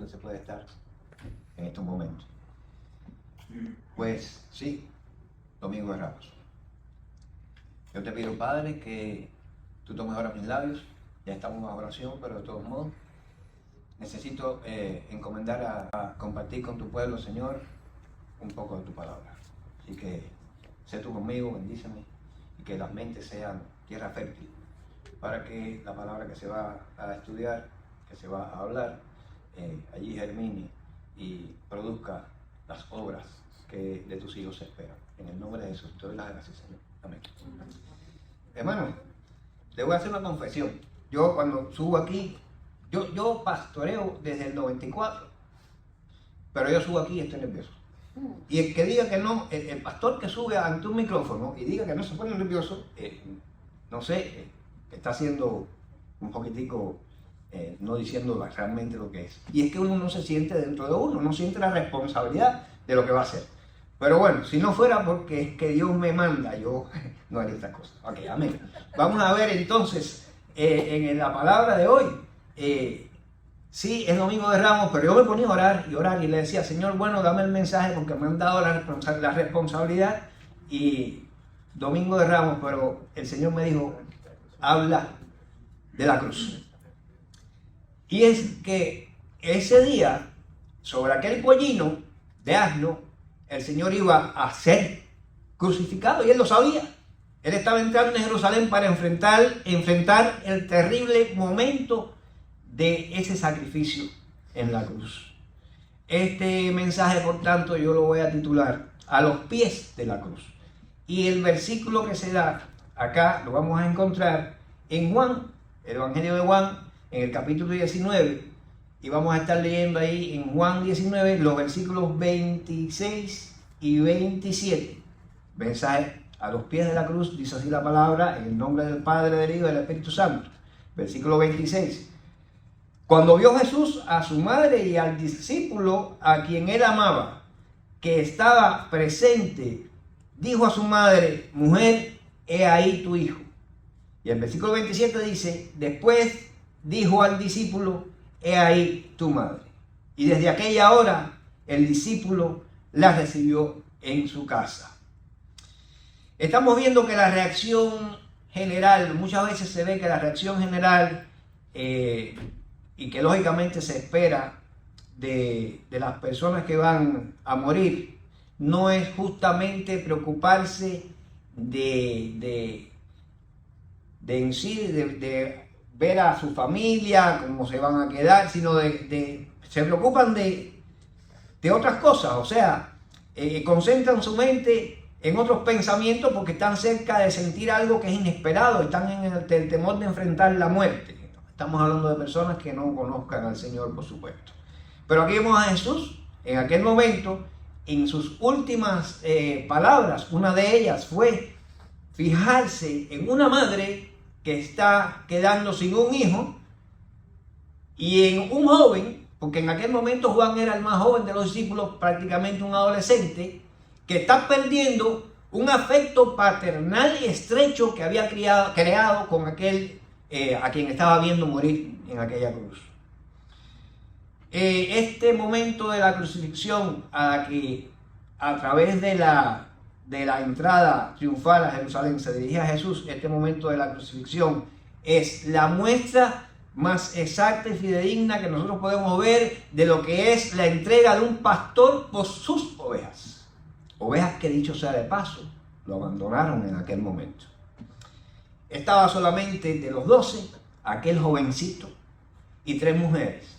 donde se puede estar en estos momentos. Pues sí, Domingo de Ramos. Yo te pido, Padre, que tú tomes ahora mis labios. Ya estamos en oración, pero de todos modos necesito encomendar a compartir con tu pueblo, Señor, un poco de tu palabra. Así que sé tú conmigo, bendíceme, y que las mentes sean tierra fértil para que la palabra que se va a estudiar, que se va a hablar, allí germine y produzca las obras que de tus hijos se esperan. En el nombre de Jesús te doy las gracias, Señor. Amén. Hermano, te voy a hacer una confesión. Yo cuando subo aquí, yo pastoreo desde el 94, pero yo subo aquí y estoy nervioso. Y el que diga que no, el pastor que sube ante un micrófono y diga que no se pone nervioso, no sé, está haciendo un poquitico, no diciendo realmente lo que es. Y es que uno no se siente dentro de uno, no siente la responsabilidad de lo que va a hacer. Pero bueno, si no fuera porque es que Dios me manda, yo no haría estas cosas. Ok, amén. Vamos a ver entonces, en la palabra de hoy, sí, es Domingo de Ramos, pero yo me ponía a orar y le decía, Señor, bueno, dame el mensaje porque me han dado la responsabilidad y Domingo de Ramos, pero el Señor me dijo, habla de la cruz. Y es que ese día, sobre aquel pollino de asno, el Señor iba a ser crucificado y él lo sabía. Él estaba entrando en Jerusalén para enfrentar el terrible momento de ese sacrificio en la cruz. Este mensaje, por tanto, yo lo voy a titular A los pies de la cruz. Y el versículo que se da acá lo vamos a encontrar en Juan, el Evangelio de Juan, en el capítulo 19. Y vamos a estar leyendo ahí en Juan 19 los versículos 26 y 27. Mensaje a los pies de la cruz, dice así la palabra, en el nombre del Padre, del Hijo y del Espíritu Santo. Versículo 26. Cuando vio Jesús a su madre y al discípulo a quien él amaba, que estaba presente, dijo a su madre, mujer, he ahí tu hijo. Y el versículo 27 dice, después dijo al discípulo, he ahí tu madre. Y desde aquella hora el discípulo la recibió en su casa. Estamos viendo que la reacción general, muchas veces se ve que la reacción general y que lógicamente se espera de las personas que van a morir, no es justamente preocuparse de ver a su familia, cómo se van a quedar, sino se preocupan de otras cosas, o sea, concentran su mente en otros pensamientos porque están cerca de sentir algo que es inesperado, están en el temor de enfrentar la muerte. Estamos hablando de personas que no conozcan al Señor, por supuesto. Pero aquí vemos a Jesús, en aquel momento, en sus últimas palabras, una de ellas fue fijarse en una madre que está quedando sin un hijo y en un joven, porque en aquel momento Juan era el más joven de los discípulos, prácticamente un adolescente, que está perdiendo un afecto paternal y estrecho que había creado con aquel a quien estaba viendo morir en aquella cruz. Este momento de la crucifixión, a través de la entrada triunfal a Jerusalén se dirige a Jesús, este momento de la crucifixión es la muestra más exacta y fidedigna que nosotros podemos ver de lo que es la entrega de un pastor por sus ovejas. Ovejas que, dicho sea de paso, lo abandonaron en aquel momento. Estaba solamente de los 12, aquel jovencito y 3 mujeres,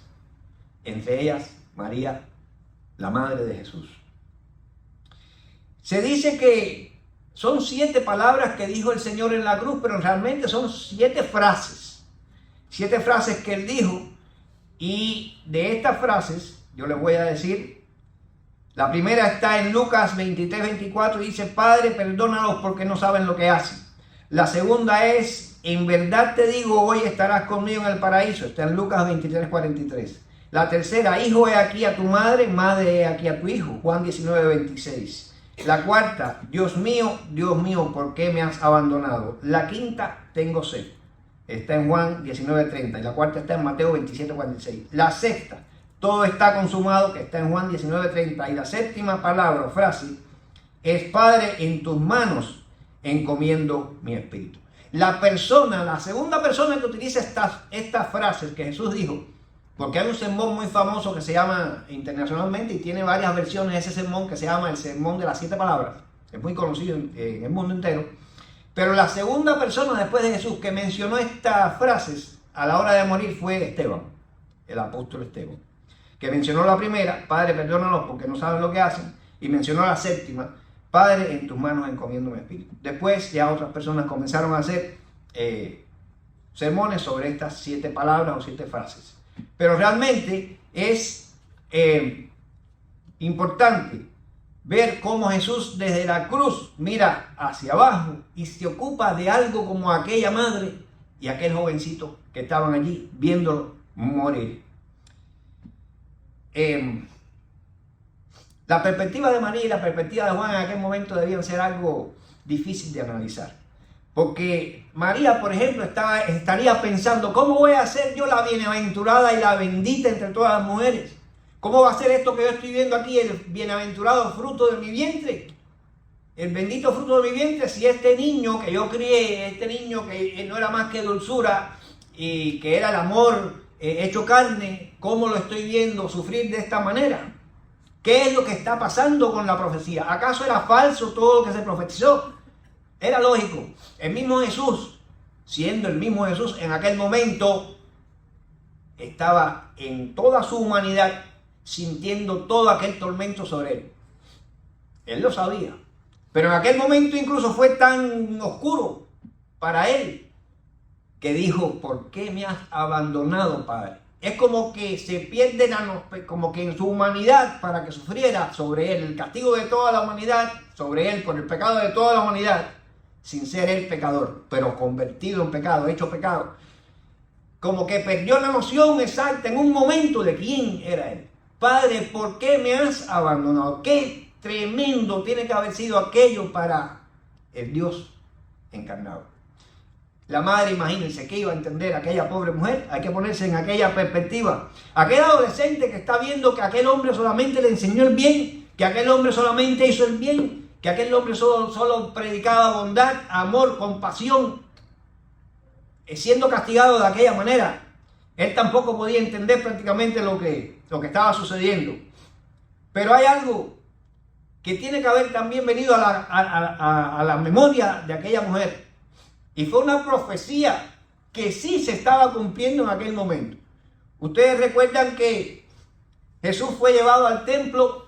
entre ellas María, la madre de Jesús. Se dice que son 7 palabras que dijo el Señor en la cruz, pero realmente son 7 frases. 7 frases que Él dijo, y de estas frases yo les voy a decir. La primera está en Lucas 23-24 y dice, Padre, perdónalos porque no saben lo que hacen. La segunda es, en verdad te digo, hoy estarás conmigo en el paraíso. Está en Lucas 23-43. La tercera, hijo, he aquí a tu madre, madre, he aquí a tu hijo. Juan 19-26. La cuarta, Dios mío, ¿por qué me has abandonado? La quinta, tengo sed. Está en Juan 19:30. Y la cuarta está en Mateo 27:46. La sexta, todo está consumado, que está en Juan 19:30. Y la séptima palabra o frase es: Padre, en tus manos encomiendo mi espíritu. La segunda persona que utiliza estas frases que Jesús dijo, porque hay un sermón muy famoso que se llama internacionalmente y tiene varias versiones de ese sermón, que se llama el sermón de las 7 palabras. Es muy conocido en el mundo entero. Pero la segunda persona después de Jesús que mencionó estas frases a la hora de morir fue Esteban, el apóstol Esteban, que mencionó la primera: Padre, perdónalos porque no saben lo que hacen, y mencionó la séptima: Padre, en tus manos encomiendo mi espíritu. Después ya otras personas comenzaron a hacer sermones sobre estas 7 palabras o 7 frases. Pero realmente es importante ver cómo Jesús desde la cruz mira hacia abajo y se ocupa de algo como aquella madre y aquel jovencito que estaban allí viéndolo morir. La perspectiva de María y la perspectiva de Juan en aquel momento debían ser algo difícil de analizar. Porque María, por ejemplo, estaría pensando: ¿cómo voy a ser yo la bienaventurada y la bendita entre todas las mujeres? ¿Cómo va a ser esto que yo estoy viendo aquí, el bienaventurado fruto de mi vientre? El bendito fruto de mi vientre, si este niño que yo crié, este niño que no era más que dulzura y que era el amor hecho carne, ¿cómo lo estoy viendo sufrir de esta manera? ¿Qué es lo que está pasando con la profecía? ¿Acaso era falso todo lo que se profetizó? Era lógico. El mismo Jesús, siendo el mismo Jesús en aquel momento, estaba en toda su humanidad sintiendo todo aquel tormento sobre él. Él lo sabía. Pero en aquel momento incluso fue tan oscuro para él que dijo: ¿por qué me has abandonado, Padre? Es como que se pierde como que en su humanidad, para que sufriera sobre él el castigo de toda la humanidad, sobre él por el pecado de toda la humanidad, sin ser él pecador, pero convertido en pecado, hecho pecado. Como que perdió la noción exacta en un momento de quién era él. Padre, ¿por qué me has abandonado? Qué tremendo tiene que haber sido aquello para el Dios encarnado. La madre, imagínense, ¿qué iba a entender aquella pobre mujer? Hay que ponerse en aquella perspectiva. Aquel adolescente que está viendo que aquel hombre solamente le enseñó el bien, que aquel hombre solamente hizo el bien, que aquel hombre solo predicaba bondad, amor, compasión, siendo castigado de aquella manera. Él tampoco podía entender prácticamente lo que estaba sucediendo. Pero hay algo que tiene que haber también venido a la memoria de aquella mujer. Y fue una profecía que sí se estaba cumpliendo en aquel momento. Ustedes recuerdan que Jesús fue llevado al templo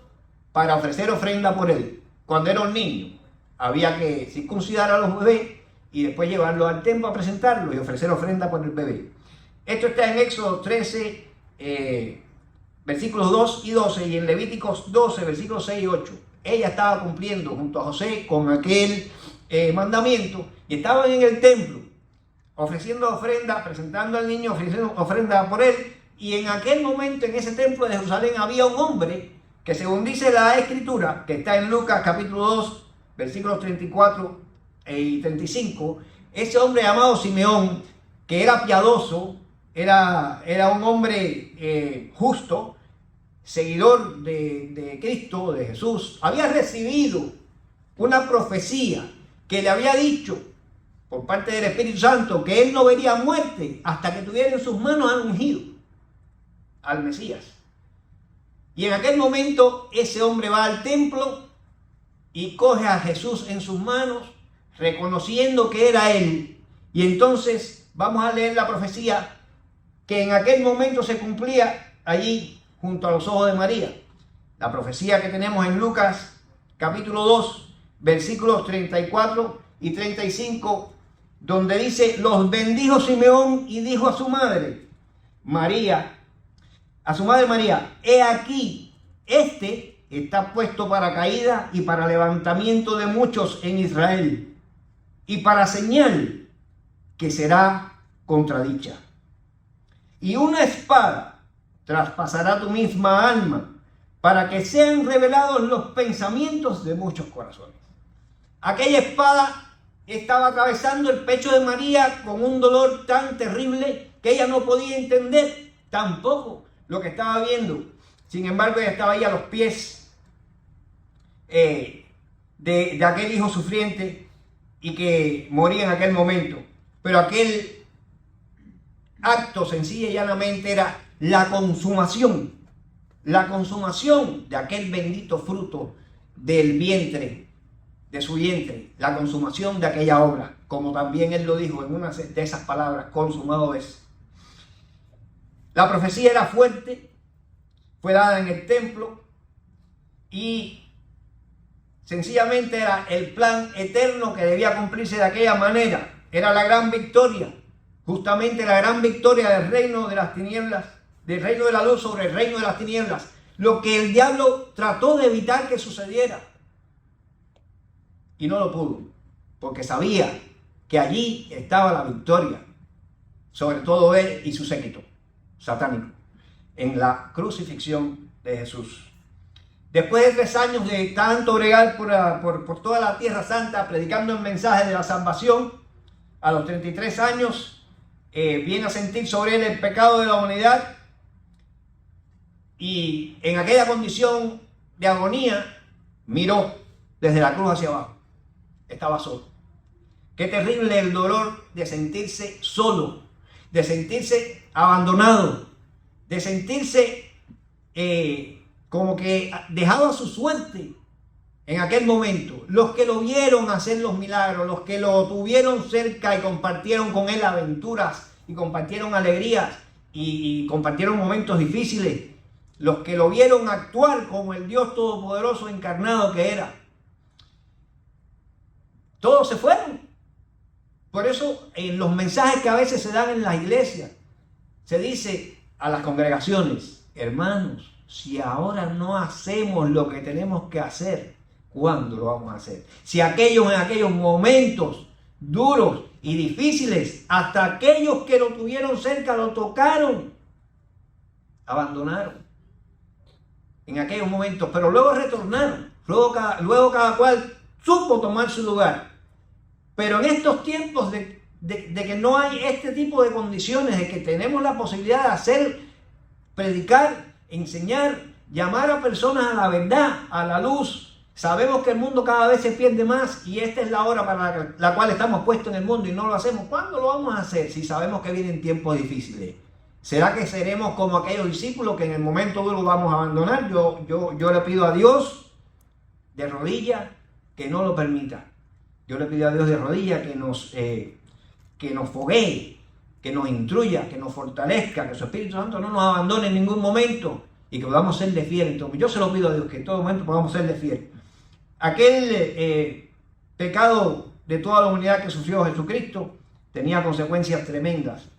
para ofrecer ofrenda por él. Cuando era un niño, había que circuncidar a los bebés y después llevarlos al templo a presentarlos y ofrecer ofrenda por el bebé. Esto está en Éxodo 13, versículos 2 y 12, y en Levíticos 12, versículos 6 y 8. Ella estaba cumpliendo junto a José con aquel mandamiento y estaban en el templo ofreciendo ofrenda, presentando al niño, ofreciendo ofrenda por él. Y en aquel momento, en ese templo de Jerusalén, había un hombre que, según dice la Escritura, que está en Lucas capítulo 2, versículos 34 y 35, ese hombre llamado Simeón, que era piadoso, era un hombre justo, seguidor de Cristo, de Jesús, había recibido una profecía que le había dicho por parte del Espíritu Santo que él no vería muerte hasta que tuviera en sus manos al ungido, al Mesías. Y en aquel momento ese hombre va al templo y coge a Jesús en sus manos, reconociendo que era él. Y entonces vamos a leer la profecía que en aquel momento se cumplía allí junto a los ojos de María. La profecía que tenemos en Lucas capítulo 2, versículos 34 y 35, donde dice: los bendijo Simeón y dijo a su madre María, he aquí, este está puesto para caída y para levantamiento de muchos en Israel, y para señal que será contradicha. Y una espada traspasará tu misma alma, para que sean revelados los pensamientos de muchos corazones. Aquella espada estaba atravesando el pecho de María con un dolor tan terrible que ella no podía entender tampoco lo que estaba viendo. Sin embargo, ella estaba ahí a los pies de aquel hijo sufriente y que moría en aquel momento. Pero aquel acto sencilla y llanamente era la consumación de aquel bendito fruto del vientre, de su vientre, la consumación de aquella obra, como también él lo dijo en una de esas palabras, consumado es. La profecía era fuerte, fue dada en el templo y sencillamente era el plan eterno que debía cumplirse de aquella manera. Era la gran victoria, justamente la gran victoria del reino de las tinieblas, del reino de la luz sobre el reino de las tinieblas. Lo que el diablo trató de evitar que sucediera. Y no lo pudo, porque sabía que allí estaba la victoria sobre todo él y su séquito satánico en la crucifixión de Jesús. Después de 3 años de tanto bregar por toda la tierra santa, predicando el mensaje de la salvación, a los 33 años viene a sentir sobre él el pecado de la humanidad, y en aquella condición de agonía miró desde la cruz hacia abajo. Estaba solo. Qué terrible el dolor de sentirse solo, de sentirse abandonado, de sentirse como que dejado a su suerte en aquel momento. Los que lo vieron hacer los milagros, los que lo tuvieron cerca y compartieron con él aventuras y compartieron alegrías y compartieron momentos difíciles, los que lo vieron actuar como el Dios Todopoderoso encarnado que era, todos se fueron. Por eso en los mensajes que a veces se dan en las iglesias, se dice a las congregaciones: hermanos, si ahora no hacemos lo que tenemos que hacer, ¿cuándo lo vamos a hacer? Si en aquellos momentos duros y difíciles, hasta aquellos que lo tuvieron cerca lo tocaron, abandonaron en aquellos momentos, pero luego retornaron, luego cada cual supo tomar su lugar. Pero en estos tiempos de que no hay este tipo de condiciones, de que tenemos la posibilidad de hacer, predicar, enseñar, llamar a personas a la verdad, a la luz, sabemos que el mundo cada vez se pierde más y esta es la hora para la cual estamos puestos en el mundo y no lo hacemos. ¿Cuándo lo vamos a hacer si sabemos que vienen tiempos difíciles? ¿Será que seremos como aquellos discípulos que en el momento duro vamos a abandonar? Yo le pido a Dios de rodillas que no lo permita. Yo le pido a Dios de rodillas que nos foguee, que nos instruya, que nos fortalezca, que su Espíritu Santo no nos abandone en ningún momento y que podamos ser de fiel. Entonces, yo se lo pido a Dios, que en todo momento podamos ser de fiel. Aquel pecado de toda la humanidad que sufrió Jesucristo tenía consecuencias tremendas.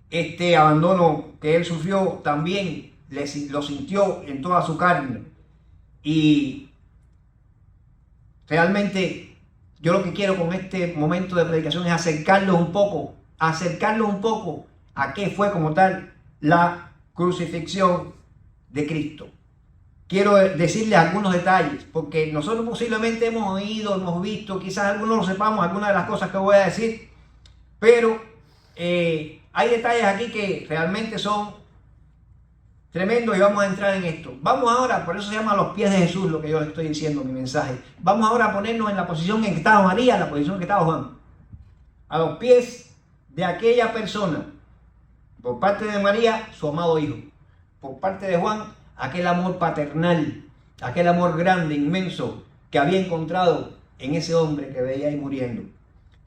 Este abandono que él sufrió también lo sintió en toda su carne. Y realmente yo lo que quiero con este momento de predicación es acercarlos un poco a qué fue como tal la crucifixión de Cristo. Quiero decirles algunos detalles, porque nosotros posiblemente hemos oído, hemos visto, quizás algunos no sepamos algunas de las cosas que voy a decir, pero hay detalles aquí que realmente son tremendos y vamos a entrar en esto. Vamos ahora, por eso se llama los pies de Jesús, lo que yo les estoy diciendo en mi mensaje. Vamos ahora a ponernos en la posición en que estaba María, en la posición en que estaba Juan. A los pies de aquella persona. Por parte de María, su amado hijo. Por parte de Juan, aquel amor paternal, aquel amor grande, inmenso, que había encontrado en ese hombre que veía ahí muriendo.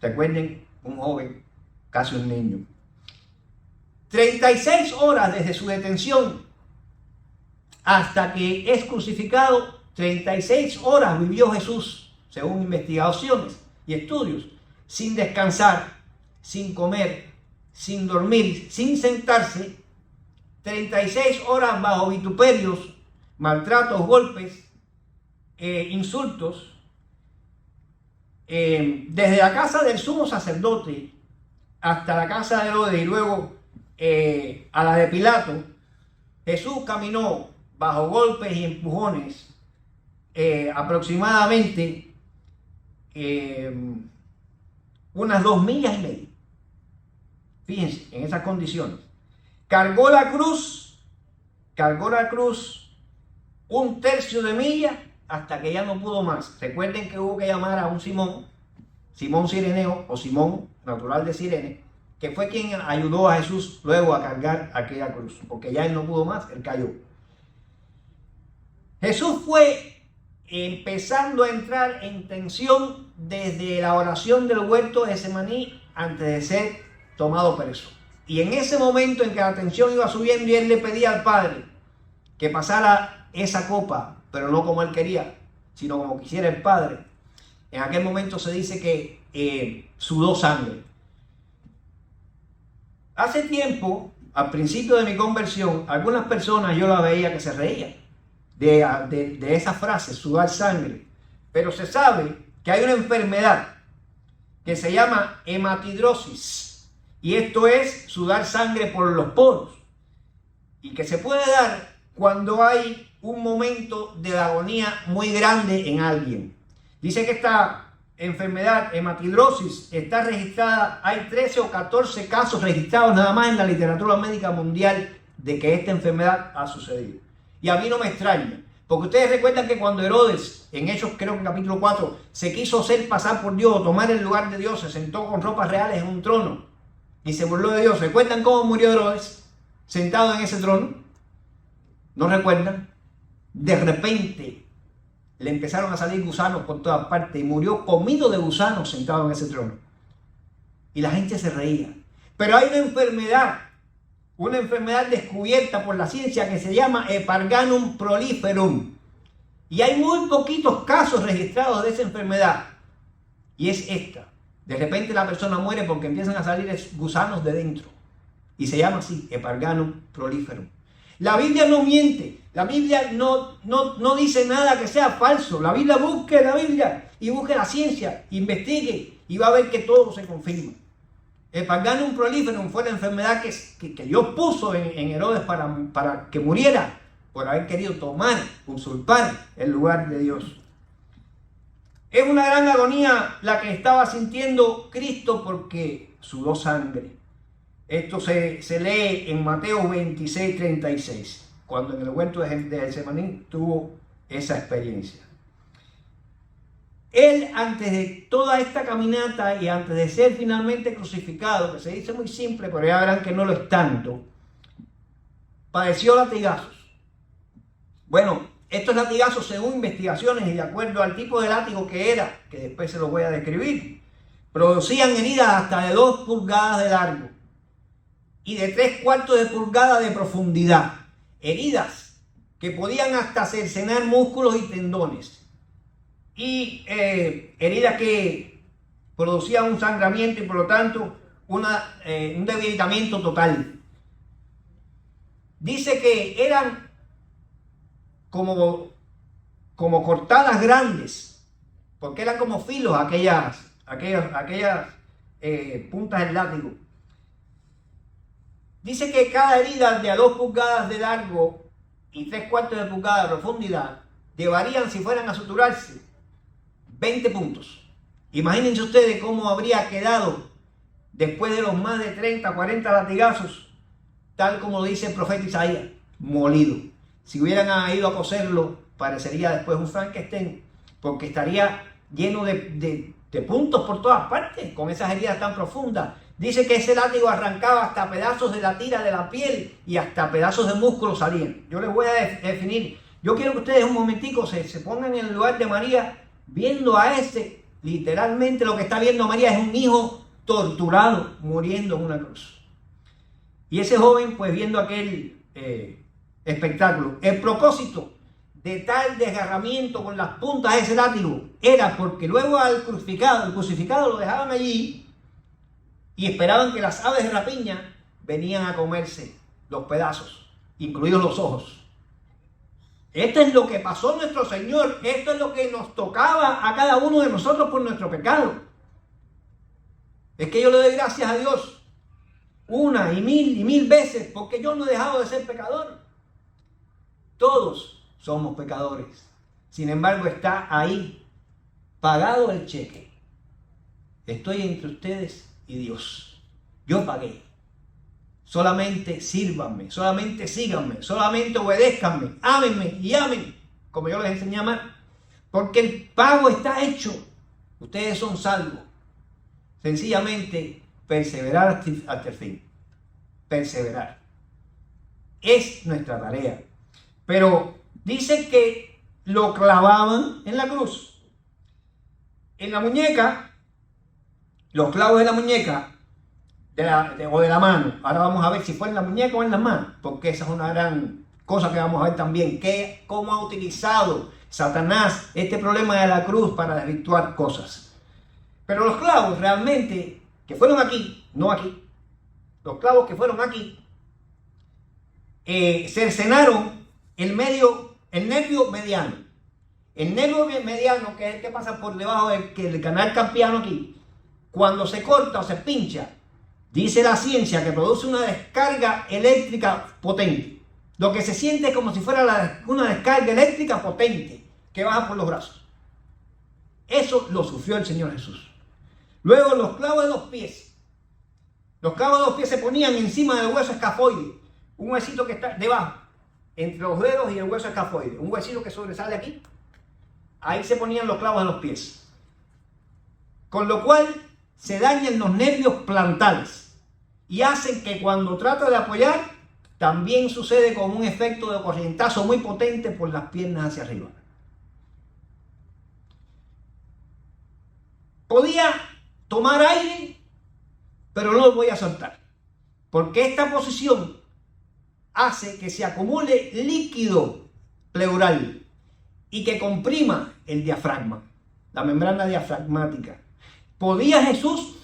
Recuerden, un joven, casi un niño. 36 horas desde su detención hasta que es crucificado, 36 horas vivió Jesús, según investigaciones y estudios, sin descansar, sin comer, sin dormir, sin sentarse. 36 horas bajo vituperios, maltratos, golpes, insultos. Desde la casa del sumo sacerdote hasta la casa de Herodes y luego a la de Pilato, Jesús caminó bajo golpes y empujones aproximadamente unas 2,5 millas. Fíjense, en esas condiciones. cargó la cruz un tercio de milla hasta que ya no pudo más. Recuerden que hubo que llamar a un Simón Cireneo o Simón, natural de Cirene, que fue quien ayudó a Jesús luego a cargar aquella cruz, porque ya él no pudo más, él cayó. Jesús fue empezando a entrar en tensión desde la oración del huerto de Getsemaní antes de ser tomado preso. Y en ese momento en que la tensión iba subiendo y él le pedía al Padre que pasara esa copa, pero no como él quería, sino como quisiera el Padre, en aquel momento se dice que sudó sangre. Hace tiempo, al principio de mi conversión, algunas personas yo la veía que se reían de esa frase, sudar sangre. Pero se sabe que hay una enfermedad que se llama hematidrosis. Y esto es sudar sangre por los poros. Y que se puede dar cuando hay un momento de agonía muy grande en alguien. Dice que esta enfermedad, hematidrosis, está registrada, hay 13 o 14 casos registrados nada más en la literatura médica mundial de que esta enfermedad ha sucedido. Y a mí no me extraña, porque ustedes recuerdan que cuando Herodes, en Hechos creo que en capítulo 4, se quiso hacer pasar por Dios, tomar el lugar de Dios, se sentó con ropas reales en un trono y se burló de Dios. ¿Recuerdan cómo murió Herodes sentado en ese trono? ¿No recuerdan? De repente le empezaron a salir gusanos por todas partes y murió comido de gusanos sentado en ese trono. Y la gente se reía. Pero hay una enfermedad descubierta por la ciencia que se llama Heparganum proliferum. Y hay muy poquitos casos registrados de esa enfermedad. Y es esta. De repente la persona muere porque empiezan a salir gusanos de dentro. Y se llama así, Heparganum proliferum. La Biblia no miente. La Biblia no dice nada que sea falso. La Biblia, busque la Biblia y busque la ciencia, investigue y va a ver que todo se confirma. Heparganum proliferum fue la enfermedad que Dios puso en Herodes para que muriera por haber querido usurpar el lugar de Dios. Es una gran agonía la que estaba sintiendo Cristo porque sudó sangre. Esto se lee en Mateo 26:36, cuando en el huerto de Getsemaní tuvo esa experiencia. Él, antes de toda esta caminata y antes de ser finalmente crucificado, que se dice muy simple, pero ya verán que no lo es tanto, padeció latigazos. Bueno, estos latigazos, según investigaciones y de acuerdo al tipo de látigo que era, que después se los voy a describir, producían heridas hasta de 2 pulgadas de largo y de 3/4 de pulgada de profundidad. Heridas que podían hasta cercenar músculos y tendones. Y heridas que producían un sangramiento y por lo tanto un debilitamiento total. Dice que eran como cortadas grandes, porque eran como filos aquellas puntas del látigo. Dice que cada herida de a 2 pulgadas de largo y 3/4 de pulgada de profundidad llevarían, si fueran a suturarse, 20 puntos. Imagínense ustedes cómo habría quedado después de los más de 30, 40 latigazos, tal como lo dice el profeta Isaías, molido. Si hubieran ido a coserlo, parecería después un Frankenstein, porque estaría lleno de puntos por todas partes, con esas heridas tan profundas. Dice que ese látigo arrancaba hasta pedazos de la tira de la piel y hasta pedazos de músculo salían. Yo les voy a definir. Yo quiero que ustedes un momentico se pongan en el lugar de María, viendo a literalmente lo que está viendo María es un hijo torturado, muriendo en una cruz. Y ese joven, pues viendo aquel espectáculo. El propósito de tal desgarramiento con las puntas de ese látigo era porque luego el crucificado lo dejaban allí y esperaban que las aves de rapiña venían a comerse los pedazos, incluidos los ojos. Esto es lo que pasó nuestro Señor. Esto es lo que nos tocaba a cada uno de nosotros por nuestro pecado. Es que yo le doy gracias a Dios una y mil veces porque yo no he dejado de ser pecador. Todos somos pecadores. Sin embargo, está ahí pagado el cheque. Estoy entre ustedes y Dios. Yo pagué. solamente sírvanme, solamente síganme, solamente obedézcanme, ámenme y amen, como yo les enseñé a amar, porque el pago está hecho. Ustedes son salvos. Sencillamente perseverar hasta el fin. Perseverar. Es nuestra tarea. Pero dice que lo clavaban en la cruz. En la muñeca, los clavos de la muñeca o de la mano. Ahora vamos a ver si fue en la muñeca o en las manos, porque esa es una gran cosa que vamos a ver también. Cómo ha utilizado Satanás este problema de la cruz para desvirtuar cosas. Pero los clavos realmente que fueron aquí, no aquí, los clavos que fueron aquí, cercenaron el nervio mediano. El nervio mediano, que es el que pasa por debajo del canal carpiano aquí, cuando se corta o se pincha, dice la ciencia que produce una descarga eléctrica potente. Lo que se siente es como si fuera una descarga eléctrica potente que baja por los brazos. Eso lo sufrió el Señor Jesús. Luego los clavos de los pies. Los clavos de los pies se ponían encima del hueso escafoide. Un huesito que está debajo, entre los dedos y el hueso escafoide. Un huesito que sobresale aquí. Ahí se ponían los clavos de los pies. Con lo cual se dañan los nervios plantales. Y hacen que cuando trata de apoyar, también sucede como un efecto de corrientazo muy potente por las piernas hacia arriba. Podía tomar aire, pero no lo voy a soltar, porque esta posición hace que se acumule líquido pleural y que comprima el diafragma, la membrana diafragmática. Podía Jesús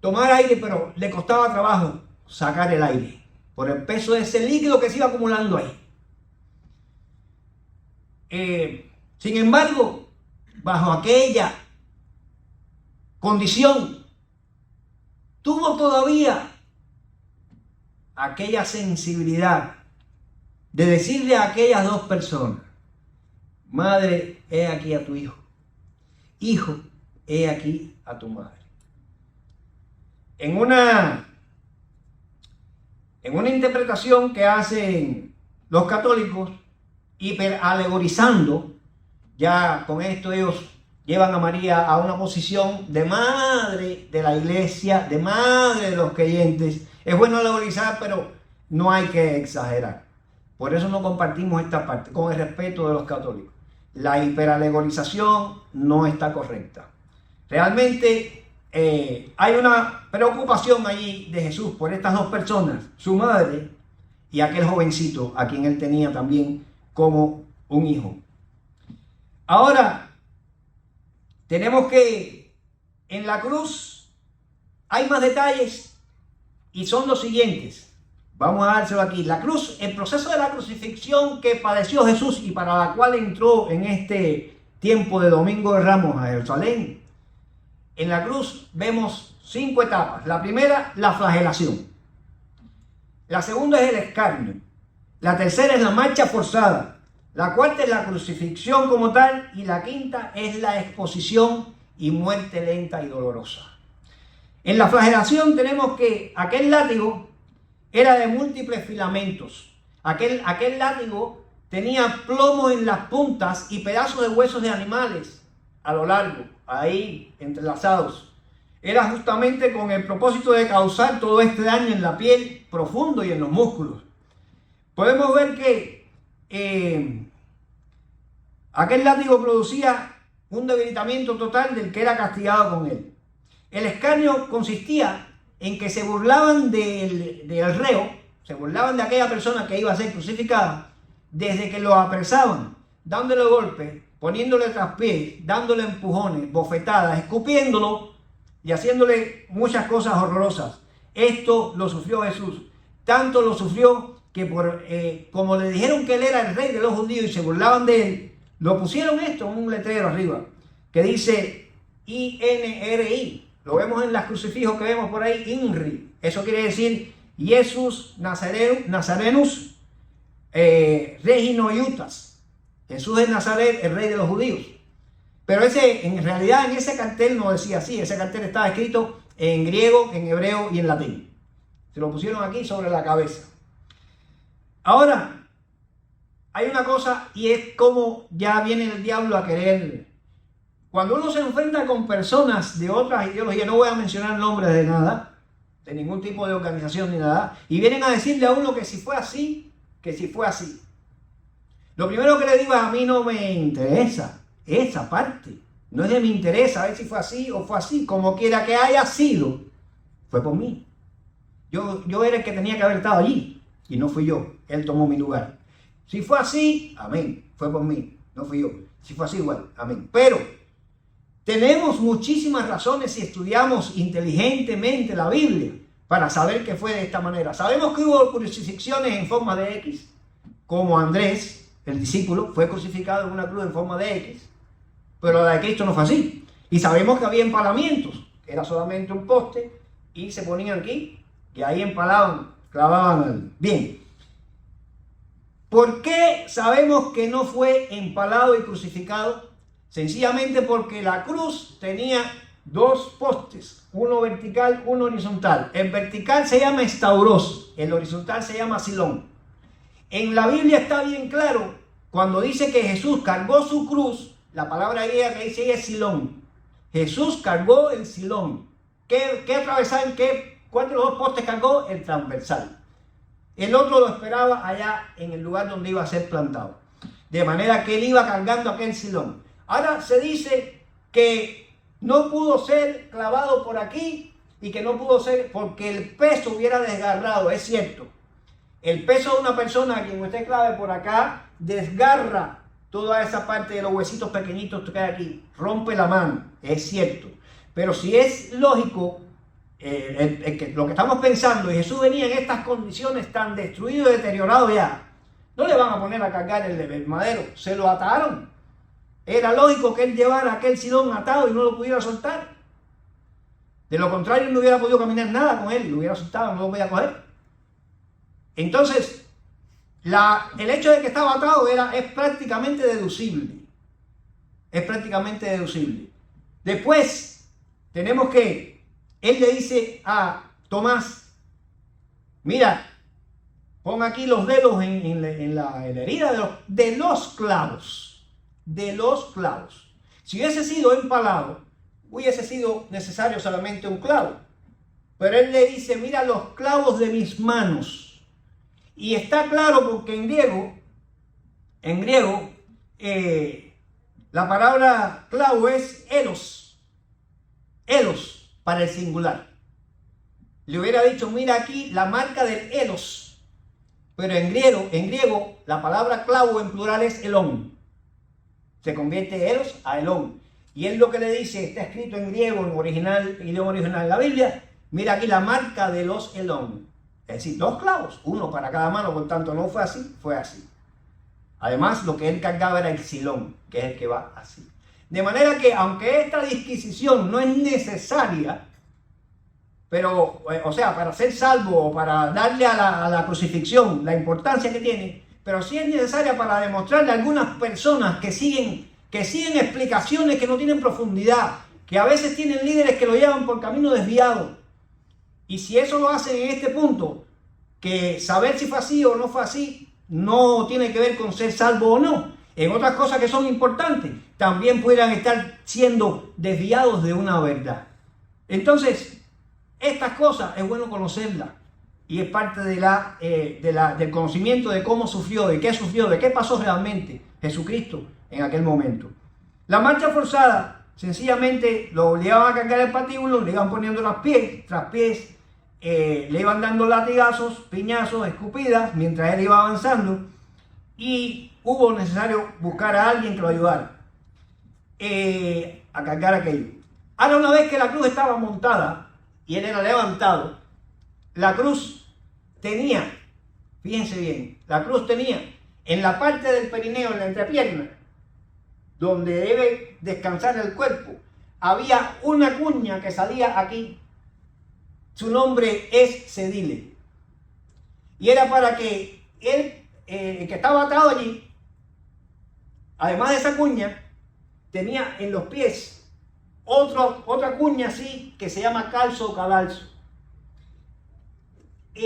tomar aire, pero le costaba trabajo sacar el aire por el peso de ese líquido que se iba acumulando ahí. Sin embargo, bajo aquella condición, tuvo todavía aquella sensibilidad de decirle a aquellas dos personas: madre, he aquí a tu hijo. Hijo, he aquí a tu madre. En una interpretación que hacen los católicos, hiperalegorizando, ya con esto ellos llevan a María a una posición de madre de la iglesia, de madre de los creyentes. Es bueno alegorizar, pero no hay que exagerar. Por eso no compartimos esta parte, con el respeto de los católicos. La hiperalegorización no está correcta. Realmente hay una preocupación allí de Jesús por estas dos personas, su madre y aquel jovencito a quien él tenía también como un hijo. Ahora, tenemos que en la cruz hay más detalles y son los siguientes. Vamos a dárselo aquí. La cruz, el proceso de la crucifixión que padeció Jesús y para la cual entró en este tiempo de Domingo de Ramos a Jerusalén. En la cruz vemos 5 etapas. La primera, la flagelación. La segunda es el escarnio. La tercera es la marcha forzada. La cuarta es la crucifixión como tal. Y la quinta es la exposición y muerte lenta y dolorosa. En la flagelación tenemos que aquel látigo era de múltiples filamentos. Aquel látigo tenía plomo en las puntas y pedazos de huesos de animales a lo largo, ahí entrelazados. Era justamente con el propósito de causar todo este daño en la piel profundo y en los músculos. Podemos ver que aquel látigo producía un debilitamiento total del que era castigado con él. El escarnio consistía en que se burlaban del reo, se burlaban de aquella persona que iba a ser crucificada, desde que lo apresaban, dándole golpes, poniéndole traspiés, dándole empujones, bofetadas, escupiéndolo y haciéndole muchas cosas horrorosas. Esto lo sufrió Jesús. Tanto lo sufrió que como le dijeron que él era el rey de los judíos y se burlaban de él, lo pusieron esto en un letrero arriba que dice INRI. Lo vemos en los crucifijos que vemos por ahí, INRI. Eso quiere decir Jesús Nazarenus Regino Iutas. Jesús de Nazaret, el rey de los judíos. Pero en realidad en ese cartel no decía así. Ese cartel estaba escrito en griego, en hebreo y en latín. Se lo pusieron aquí sobre la cabeza. Ahora, hay una cosa y es como ya viene el diablo a querer. Cuando uno se enfrenta con personas de otras ideologías, no voy a mencionar nombres de nada, de ningún tipo de organización ni nada, y vienen a decirle a uno que si fue así, que si fue así. Lo primero que le digo es: a mí no me interesa esa parte. No es de mi interés saber si fue así o fue así. Como quiera que haya sido, fue por mí. Yo era el que tenía que haber estado allí y no fui yo. Él tomó mi lugar. Si fue así, amén, fue por mí, no fui yo. Si fue así, igual, amén. Pero tenemos muchísimas razones si estudiamos inteligentemente la Biblia para saber que fue de esta manera. Sabemos que hubo crucifixiones en forma de X, como Andrés, el discípulo, fue crucificado en una cruz en forma de X, pero la de Cristo no fue así. Y sabemos que había empalamientos, era solamente un poste y se ponían aquí y ahí empalaban, clavaban. Bien. ¿Por qué sabemos que no fue empalado y crucificado? Sencillamente porque la cruz tenía dos postes, uno vertical, uno horizontal. El vertical se llama estauros, el horizontal se llama silón. En la Biblia está bien claro, cuando dice que Jesús cargó su cruz, la palabra griega que dice es silón. Jesús cargó el silón. ¿Qué atravesaban? ¿Cuál de los dos postes cargó? El transversal. El otro lo esperaba allá en el lugar donde iba a ser plantado. De manera que él iba cargando aquel silón. Ahora se dice que no pudo ser clavado por aquí y que no pudo ser porque el peso hubiera desgarrado. Es cierto. El peso de una persona a quien usted clave por acá desgarra toda esa parte de los huesitos pequeñitos que hay aquí. Rompe la mano. Es cierto. Pero si es lógico, lo que estamos pensando, y Jesús venía en estas condiciones tan destruido y deteriorado ya, no le van a poner a cargar el madero, se lo ataron. Era lógico que él llevara aquel silón atado y no lo pudiera soltar. De lo contrario, no hubiera podido caminar nada con él, lo hubiera soltado, no lo podía coger. Entonces, el hecho de que estaba atado es prácticamente deducible. Es prácticamente deducible. Después, tenemos que él le dice a Tomás: mira, pon aquí los dedos en la herida de los clavos. De los clavos. Si hubiese sido empalado, hubiese sido necesario solamente un clavo. Pero él le dice: mira los clavos de mis manos. Y está claro porque en griego, la palabra clavo es elos. Elos. Para el singular. Le hubiera dicho: mira aquí la marca del elos. Pero en griego la palabra clavo en plural es elón. Se convierte elos a elón. Y él lo que le dice, está escrito en griego, en idioma original de la Biblia: mira aquí la marca de los elón. Es decir, dos clavos, uno para cada mano, por tanto no fue así, fue así. Además, lo que él cargaba era el silón, que es el que va así. De manera que, aunque esta disquisición no es necesaria, pero, o sea, para ser salvo o para darle a la crucifixión la importancia que tiene, pero sí es necesaria para demostrarle a algunas personas que siguen explicaciones que no tienen profundidad, que a veces tienen líderes que lo llevan por camino desviado. Y si eso lo hacen en este punto, que saber si fue así o no fue así, no tiene que ver con ser salvo o no. En otras cosas que son importantes, también pudieran estar siendo desviados de una verdad. Entonces, estas cosas es bueno conocerlas y es parte del conocimiento de cómo sufrió, de qué pasó realmente Jesucristo en aquel momento. La marcha forzada, sencillamente lo obligaban a cargar el patíbulo, le iban poniendo tras pies, le iban dando latigazos, piñazos, escupidas mientras él iba avanzando, y hubo necesario buscar a alguien que lo ayudara a cargar aquello. Ahora, una vez que la cruz estaba montada y él era levantado, la cruz tenía, fíjense bien, la cruz tenía en la parte del perineo, en la entrepierna, donde debe descansar el cuerpo, había una cuña que salía aquí. Su nombre es Cedile. Y era para que él, el que estaba atado allí, además de esa cuña, tenía en los pies otra cuña así que se llama calzo o cadalso.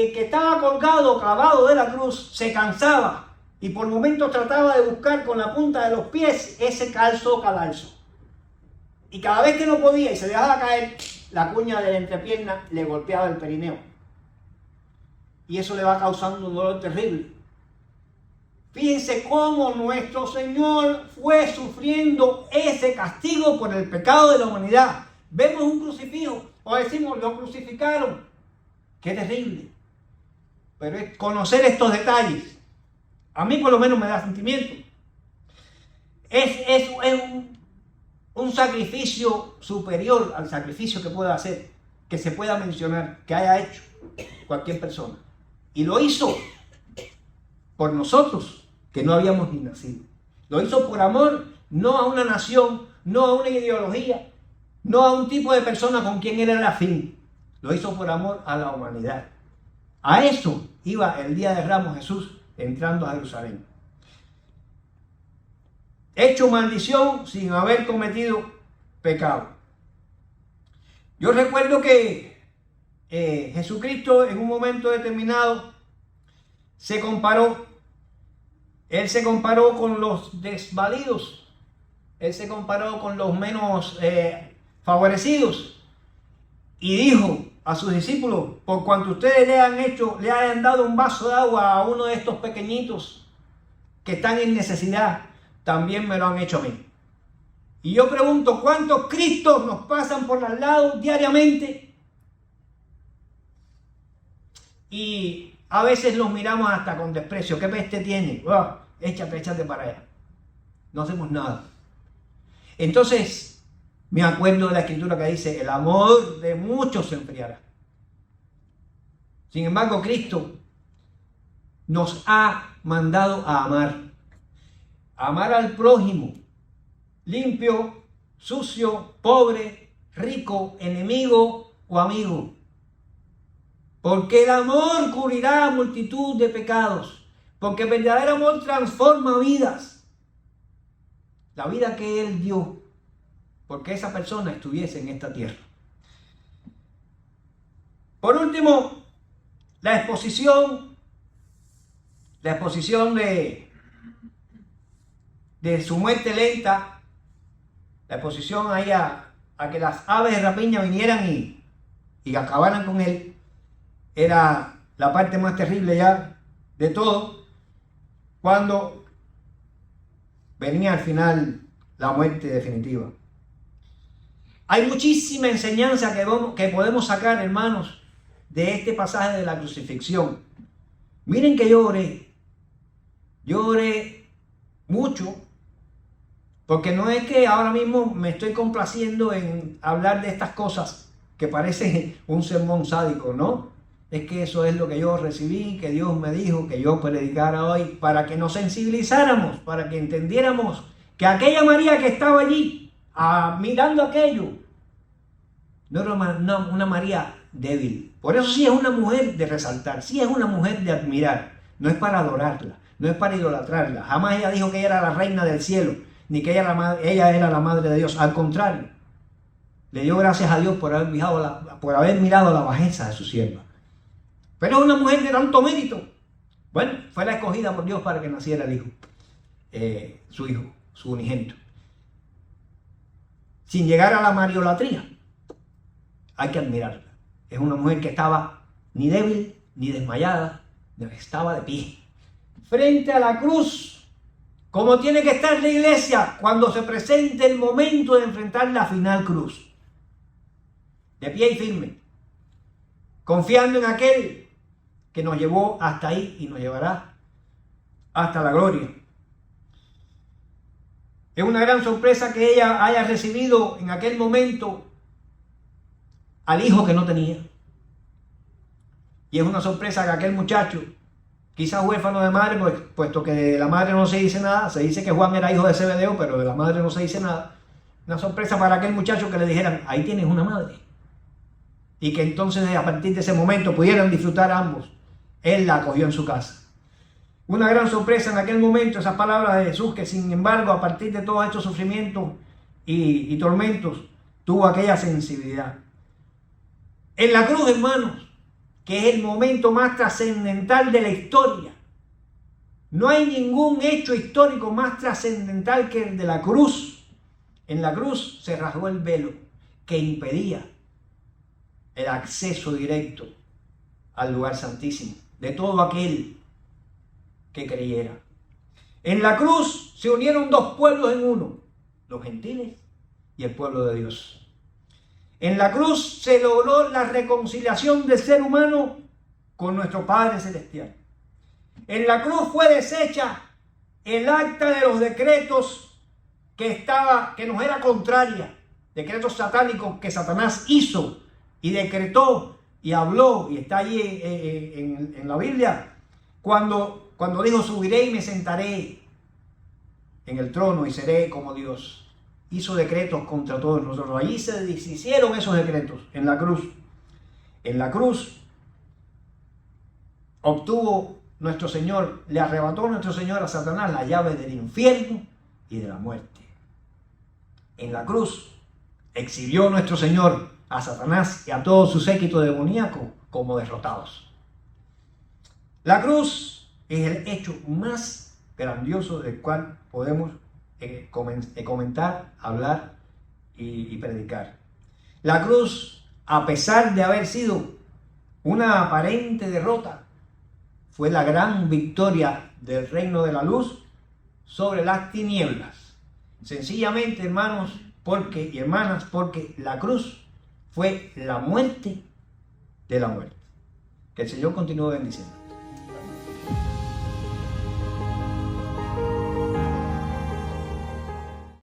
el que estaba colgado, clavado de la cruz, se cansaba y por momentos trataba de buscar con la punta de los pies ese calzo o cadalso. Y cada vez que no podía y se dejaba caer, la cuña de la entrepierna le golpeaba el perineo. Y eso le va causando un dolor terrible. Fíjense cómo nuestro Señor fue sufriendo ese castigo por el pecado de la humanidad. Vemos un crucifijo o decimos, lo crucificaron. Qué terrible. Pero es conocer estos detalles. A mí por lo menos me da sentimiento. Es un sacrificio superior al sacrificio que pueda hacer, que se pueda mencionar, que haya hecho cualquier persona. Y lo hizo por nosotros, que no habíamos ni nacido. Lo hizo por amor, no a una nación, no a una ideología, no a un tipo de persona con quien él era afín. Lo hizo por amor a la humanidad. A eso iba el día de Ramos Jesús entrando a Jerusalén. Hecho maldición sin haber cometido pecado. Yo recuerdo que Jesucristo en un momento determinado Él se comparó con los desvalidos. Él se comparó con los menos favorecidos. Y dijo a sus discípulos, por cuanto ustedes le hayan dado un vaso de agua a uno de estos pequeñitos que están en necesidad, también me lo han hecho a mí. Y yo pregunto, ¿cuántos Cristos nos pasan por al lado diariamente? Y a veces los miramos hasta con desprecio. ¿Qué peste tiene? Oh, échate para allá. No hacemos nada. Entonces, me acuerdo de la escritura que dice, el amor de muchos se enfriará. Sin embargo, Cristo nos ha mandado a amar. Amar al prójimo, limpio, sucio, pobre, rico, enemigo o amigo. Porque el amor cubrirá multitud de pecados. Porque el verdadero amor transforma vidas. La vida que Él dio. Porque esa persona estuviese en esta tierra. Por último, la exposición de su muerte lenta, la exposición ahí a que las aves de rapiña vinieran y acabaran con él, era la parte más terrible ya de todo, cuando venía al final la muerte definitiva. Hay muchísima enseñanza que podemos sacar, hermanos, de este pasaje de la crucifixión. Miren que yo oré mucho, porque no es que ahora mismo me estoy complaciendo en hablar de estas cosas que parecen un sermón sádico, ¿no? Es que eso es lo que yo recibí, que Dios me dijo que yo predicara hoy, para que nos sensibilizáramos, para que entendiéramos que aquella María que estaba allí, mirando aquello, no era una María débil. Por eso sí es una mujer de resaltar, sí es una mujer de admirar. No es para adorarla, no es para idolatrarla. Jamás ella dijo que ella era la reina del cielo, ni que ella era la madre de Dios. Al contrario, le dio gracias a Dios por haber mirado la bajeza de su sierva. Pero es una mujer de tanto mérito. Bueno, fue la escogida por Dios para que naciera el hijo, su hijo, su unigénito. Sin llegar a la mariolatría, hay que admirarla. Es una mujer que estaba ni débil ni desmayada, estaba de pie, frente a la cruz, como tiene que estar la iglesia cuando se presente el momento de enfrentar la final cruz. De pie y firme, confiando en aquel que nos llevó hasta ahí y nos llevará hasta la gloria. Es una gran sorpresa que ella haya recibido en aquel momento al hijo que no tenía. Y es una sorpresa que aquel muchacho, quizás huérfano de madre, puesto que de la madre no se dice nada, se dice que Juan era hijo de Zebedeo, pero de la madre no se dice nada. Una sorpresa para aquel muchacho que le dijeran, ahí tienes una madre. Y que entonces a partir de ese momento pudieran disfrutar ambos. Él la acogió en su casa. Una gran sorpresa en aquel momento, esas palabras de Jesús, que sin embargo, a partir de todos estos sufrimientos y tormentos, tuvo aquella sensibilidad. En la cruz, hermanos, que es el momento más trascendental de la historia. No hay ningún hecho histórico más trascendental que el de la cruz. En la cruz se rasgó el velo que impedía el acceso directo al lugar santísimo de todo aquel que creyera. En la cruz se unieron dos pueblos en uno, los gentiles y el pueblo de Dios. En la cruz se logró la reconciliación del ser humano con nuestro Padre Celestial. En la cruz fue deshecha el acta de los decretos que nos era contraria, decretos satánicos que Satanás hizo y decretó y habló, y está allí en la Biblia, cuando dijo: subiré y me sentaré en el trono y seré como Dios. Hizo decretos contra todos nosotros. Allí se hicieron esos decretos, en la cruz. En la cruz obtuvo nuestro Señor, le arrebató nuestro Señor a Satanás la llave del infierno y de la muerte. En la cruz exhibió nuestro Señor a Satanás y a todo su séquito demoníaco como derrotados. La cruz es el hecho más grandioso del cual podemos comentar, hablar y predicar. La cruz, a pesar de haber sido una aparente derrota, fue la gran victoria del reino de la luz sobre las tinieblas. Sencillamente, hermanos y hermanas, porque la cruz fue la muerte de la muerte. Que el Señor continúe bendiciendo.